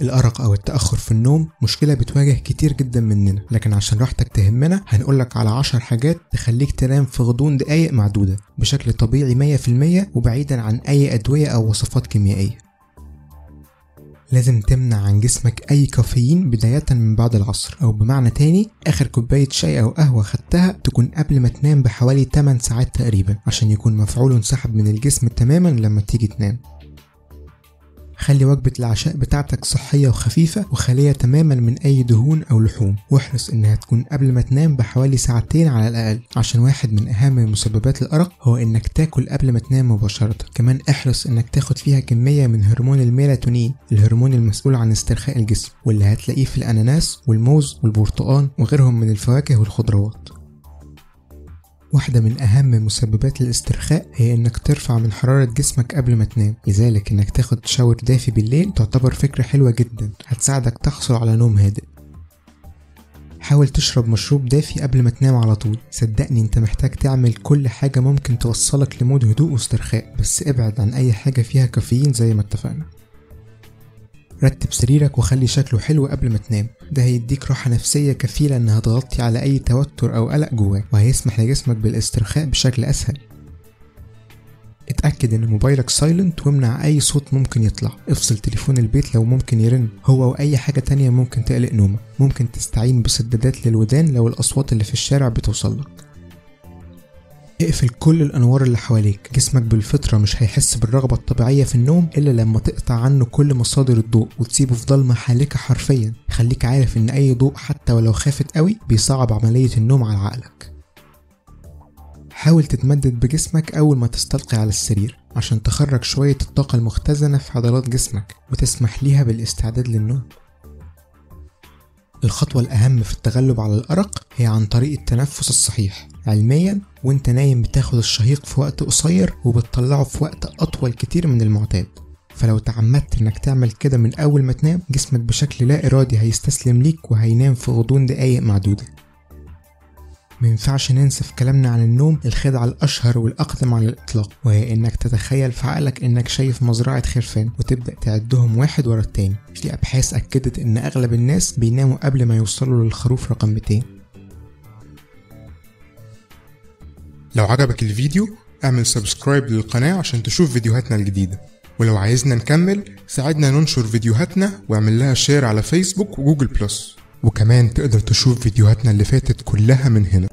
الأرق أو التأخر في النوم مشكلة بتواجه كتير جدا مننا، لكن عشان راحتك تهمنا هنقولك على 10 حاجات تخليك تنام في غضون دقايق معدودة بشكل طبيعي 100% وبعيدا عن أي أدوية أو وصفات كيميائية. لازم تمنع عن جسمك أي كافيين بداية من بعد العصر، أو بمعنى تاني آخر كوباية شاي أو قهوة خدتها تكون قبل ما تنام بحوالي 8 ساعات تقريبا، عشان يكون مفعوله انسحب من الجسم تماما لما تيجي تنام. خلي وجبة العشاء بتاعتك صحية وخفيفة وخالية تماما من أي دهون أو لحوم، واحرص إنها تكون قبل ما تنام بحوالي ساعتين على الأقل، عشان واحد من أهم مسببات الأرق هو إنك تاكل قبل ما تنام مباشرة. كمان احرص إنك تاخد فيها كمية من هرمون الميلاتونين، الهرمون المسؤول عن استرخاء الجسم، واللي هتلاقيه في الأناناس والموز والبرتقال وغيرهم من الفواكه والخضروات. واحدة من أهم مسببات الاسترخاء هي إنك ترفع من حرارة جسمك قبل ما تنام، لذلك إنك تاخد شاور دافي بالليل تعتبر فكرة حلوة جدا هتساعدك تحصل على نوم هادئ. حاول تشرب مشروب دافي قبل ما تنام على طول، صدقني انت محتاج تعمل كل حاجة ممكن توصلك لمود هدوء واسترخاء، بس ابعد عن أي حاجة فيها كافيين زي ما اتفقنا. رتب سريرك وخلي شكله حلو قبل ما تنام، ده هيديك راحة نفسية كفيلة انها تغطي على اي توتر او قلق جواك، وهيسمح لجسمك بالاسترخاء بشكل اسهل. اتأكد ان موبايلك سايلنت وامنع اي صوت ممكن يطلع، افصل تليفون البيت لو ممكن يرن، هو واي حاجة تانية ممكن تقلق نومك. ممكن تستعين بسدادات للودان لو الاصوات اللي في الشارع بتوصلك. اقفل كل الانوار اللي حواليك، جسمك بالفطرة مش هيحس بالرغبة الطبيعية في النوم الا لما تقطع عنه كل مصادر الضوء وتسيبه في ضلمة حالكة حرفيا. خليك عارف ان اي ضوء حتى ولو خافت قوي بيصعب عملية النوم على عقلك. حاول تتمدد بجسمك اول ما تستلقي على السرير عشان تخرج شوية الطاقة المختزنة في عضلات جسمك وتسمح ليها بالاستعداد للنوم. الخطوة الأهم في التغلب على الأرق هي عن طريق التنفس الصحيح. علميا وانت نايم بتاخد الشهيق في وقت قصير وبتطلعه في وقت أطول كتير من المعتاد، فلو تعمدت انك تعمل كده من أول ما تنام جسمك بشكل لا إرادي هيستسلم ليك وهينام في غضون دقايق معدودة. مينفعش ننسى في كلامنا عن النوم الخدعة الأشهر والأقدم على الإطلاق، وهي إنك تتخيل في عقلك إنك شايف مزرعة خرفان وتبدأ تعدهم واحد ورا التاني. في أبحاث أكدت إن أغلب الناس بيناموا قبل ما يوصلوا للخروف رقم 200. لو عجبك الفيديو اعمل سبسكرايب للقناة عشان تشوف فيديوهاتنا الجديدة، ولو عايزنا نكمل ساعدنا ننشر فيديوهاتنا واعمل لها شير على فيسبوك وجوجل بلس، وكمان تقدر تشوف فيديوهاتنا اللي فاتت كلها من هنا.